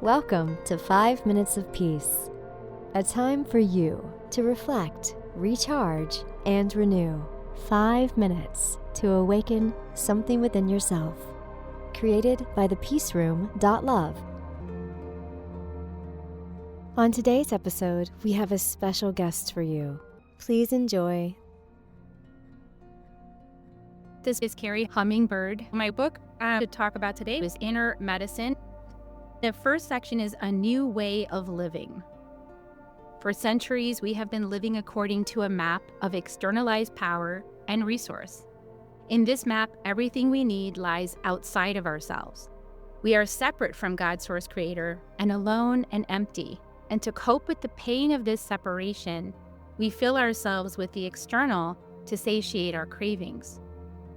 Welcome to 5 Minutes of Peace, a time for you to reflect, recharge, and renew. 5 minutes to awaken something within yourself. Created by thepeaceroom.love. On today's episode, we have a special guest for you. Please enjoy. This is Kerri Hummingbird. My book to talk about today is Inner Medicine. The first section is A New Way of Living. For centuries, we have been living according to a map of externalized power and resource. In this map, everything we need lies outside of ourselves. We are separate from God's source creator and alone and empty. And to cope with the pain of this separation, we fill ourselves with the external to satiate our cravings.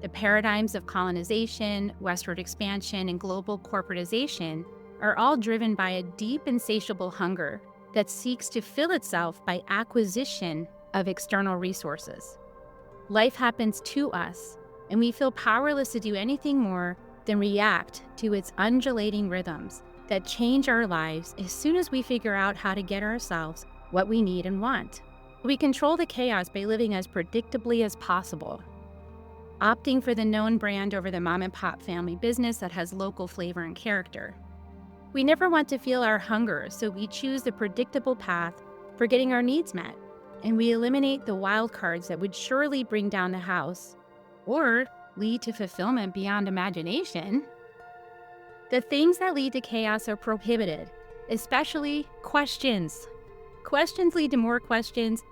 The paradigms of colonization, westward expansion, and global corporatization are all driven by a deep insatiable hunger that seeks to fill itself by acquisition of external resources. Life happens to us, and we feel powerless to do anything more than react to its undulating rhythms that change our lives as soon as we figure out how to get ourselves what we need and want. We control the chaos by living as predictably as possible, opting for the known brand over the mom-and-pop family business that has local flavor and character. We never want to feel our hunger, so we choose the predictable path for getting our needs met, and we eliminate the wild cards that would surely bring down the house or lead to fulfillment beyond imagination. The things that lead to chaos are prohibited, especially questions. Questions lead to more questions,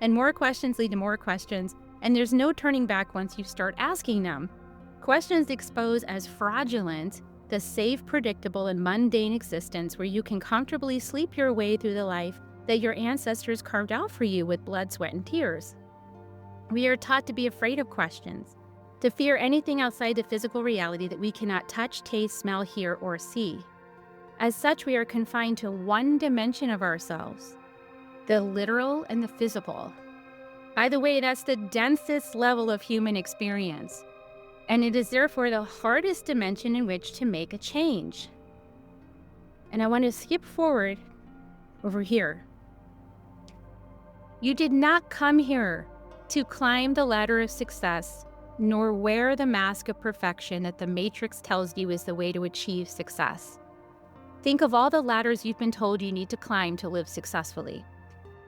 and more questions lead to more questions, and there's no turning back once you start asking them. Questions expose as fraudulent the safe, predictable, and mundane existence where you can comfortably sleep your way through the life that your ancestors carved out for you with blood, sweat, and tears. We are taught to be afraid of questions, to fear anything outside the physical reality that we cannot touch, taste, smell, hear, or see. As such, we are confined to one dimension of ourselves, the literal and the physical. By the way, that's the densest level of human experience, and it is therefore the hardest dimension in which to make a change. And I want to skip forward over here. You did not come here to climb the ladder of success, nor wear the mask of perfection that the Matrix tells you is the way to achieve success. Think of all the ladders you've been told you need to climb to live successfully.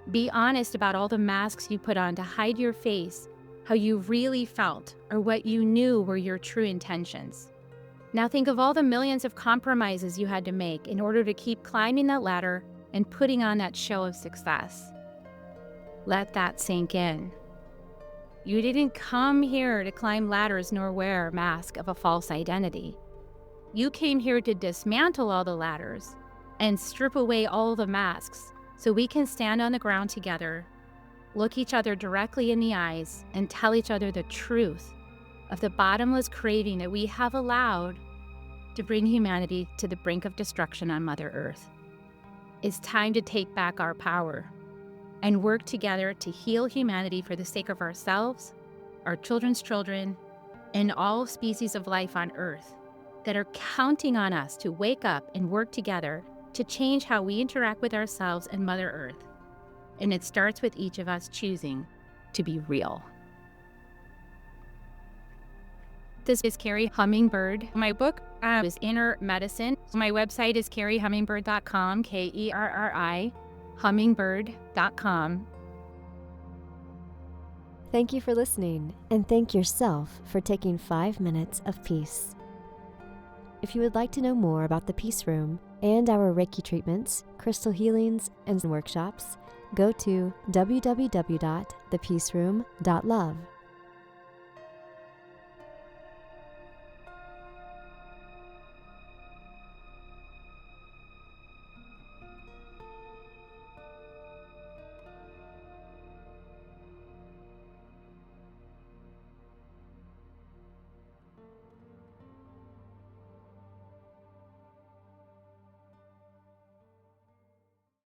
Be honest about all the masks you put on to hide your face, how you really felt, or what you knew were your true intentions. Now think of all the millions of compromises you had to make in order to keep climbing that ladder and putting on that show of success. Let that sink in. You didn't come here to climb ladders nor wear a mask of a false identity. You came here to dismantle all the ladders and strip away all the masks so we can stand on the ground together, look each other directly in the eyes, and tell each other the truth of the bottomless craving that we have allowed to bring humanity to the brink of destruction on Mother Earth. It's time to take back our power and work together to heal humanity for the sake of ourselves, our children's children, and all species of life on Earth that are counting on us to wake up and work together to change how we interact with ourselves and Mother Earth. And it starts with each of us choosing to be real. This is Kerri Hummingbird. My book is Inner Medicine. My website is kerrihummingbird.com, Kerri, hummingbird.com. Thank you for listening, and thank yourself for taking 5 minutes of peace. If you would like to know more about the Peace Room and our Reiki treatments, crystal healings, and workshops, go to www.thepeaceroom.love.